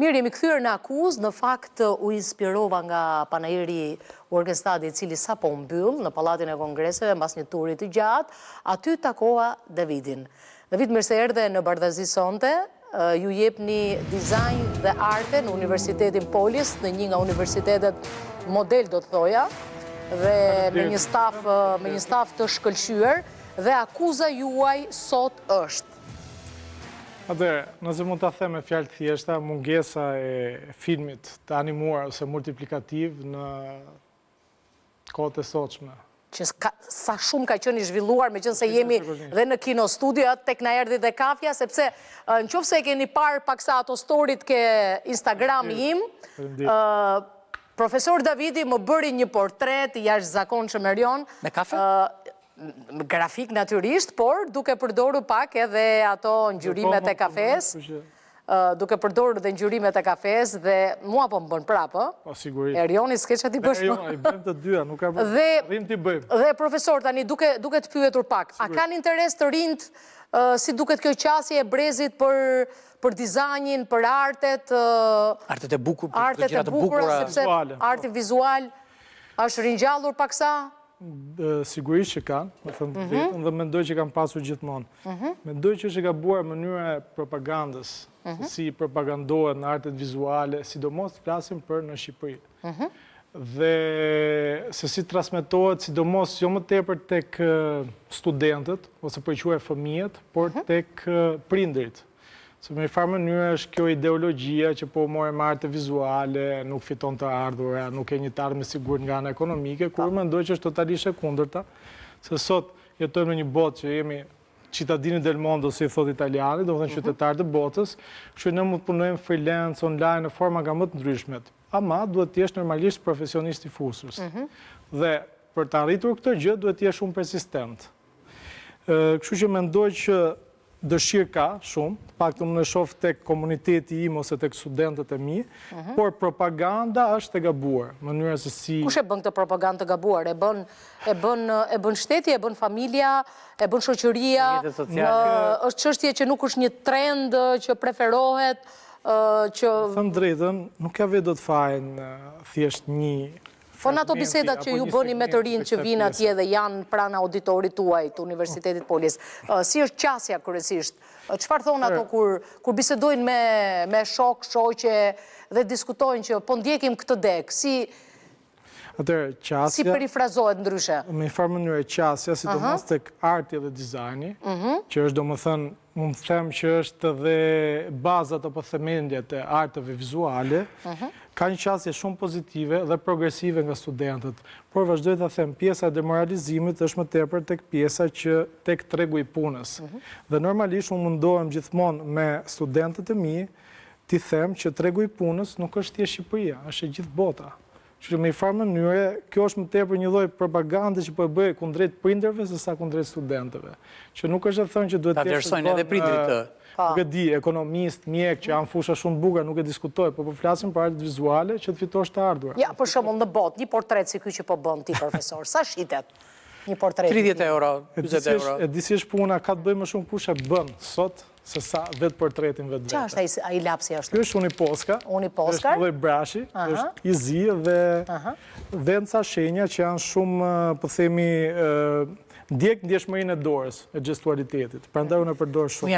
Mirë, jemi kthyer në akuzë, në fakt u inspirova nga panajeri orkestrali i cili sapo mbyll në Pallatin e Kongreseve mbas një turi të gjatë, aty takova Davidin. David, mirë se erdhe në Bardhazi sonte. Ju jepni dizajn dhe arte në Universitetin Polis, në një nga universitetet model do të thoja, dhe me një staf të shkëlqyer, dhe akuza juaj sot është. Atëherë, nëse mund ta them me fjalë të thjeshta, mungesa e filmit të animuar ose multiplikativ në kohët e sotshme. Që sa shumë ka qenë i zhvilluar, meqense jemi dhe në kino studio, tek na erdhi dhe kafja, sepse nëse e keni parë paksa ato storit ke Instagram im, profesor Davidi më bëri një portret i jashtëzakonshëm Erion. Me kafe? Grafik natyrisht, por duke përdorur pak edhe ato ngjyrimet e kafes. Duke përdorur dhe ngjyrimet e kafes dhe mua po më bën prapë. Po sigurisht. Erioni s'ke çati bësh. I bëjmë të dyja, nuk ka rrim ti bëjmë. Dhe profesor tani duke të pyetur pak, a kanë interes të rinjt si duket kjo qasje e brezit për dizajnin, për artet? Artet e bukur, për gjërat të bukura, sepse arti vizual është ringjallur paksa? Sigurisht që kanë, më thëmë të vetën, dhe mendoj që kanë pasur gjithmonë. Mendoj që është e gabuar mënyra e propagandës, si propagandohet në artet vizuale, sidomos të flasim për në Shqipëri. Dhe se si transmetohet, sidomos jo më tepër tek studentët, ose për quaj fëmijët, por tek prindrit. Se me farë mënyrë është kjo ideologjia që po more me arte vizuale, nuk fiton të ardhura, nuk e një të ardhme sigur nga në ekonomike, kur mendoj që është totalisht e kundërta, se sot jetojmë në një botë që jemi cittadini del mondo, si i thot italiani, do më thënë qytetarë të botës, që ne mund punojmë freelance, online, në forma nga më të ndryshmet. Ama duhet t'jesh normalisht profesionist i fusus. Dhe për të arritur këtë gjë, duhet t'jesh shumë persistent. Kështu që mendoj që dëshirë ka shumë, pak të më në shofë tek komuniteti im ose tek studentët e mi, por propaganda është e gabuar. Mënyra se si... Kush e bën këtë propagandë të gabuar? E bën shteti, e bën familja, e bën shoqëria? Është çështje që nuk është një trend që preferohet, që... Thëmë drejtën, nuk ka vetë do të fajnë thjesht një... Po në ato bisedat që ju bëni me të rinë që vinë atje dhe janë pranë auditorit tuaj të Universitetit Polis, si është qasja kërësisht? Çfarë thonë ato kur bisedojnë me shok, shoqe dhe diskutojnë që po ndjekim këtë dek? Si perifrazohet ndryshe? Me farë mënyrë qasja, sidomos tek arti dhe dizajni, që është do më thënë, mund të them që është dhe bazat apo themendjet e arteve vizuale, ka një qasje shumë pozitive dhe progresive nga studentët. Por vazhdoj të them, pjesa e demoralizimit është më tepër tek pjesa që tek tregu i punës. Dhe normalisht unë mundohem gjithmonë me studentët e mi t'i them që tregu i punës nuk është thjesht Shqipëria, është e gjithë bota. Që me i farë mënyre, kjo është më tepër një lloj propagande që po e bëjë kundrejt prindërve se sa kundrejt studentëve. Që nuk është e thënë që duhet ta vlerësojnë edhe prindrit të... Nuk e di, ekonomist, mjek, që janë fusha shumë bukur, nuk e diskutoj, po flasim për artet vizuale që të fitosh të ardhur. Ja, për shembull në botë, një portret si ky që po bën ti, profesor, sa shitet? Një portret. 30 euro, 20 euro. E di si është puna, ka të bëjë më shumë kush e bën sot se sa vetë portretin vetë. Qa është ai lapsi ashtu? Ky është Uniposca. Uniposca. Është lloj brashi, është i zi dhe ca shenja që janë shumë, po themi, ndjek ndjeshmërinë e dorës, e gestualitetit. Prandaj unë e përdor shumë.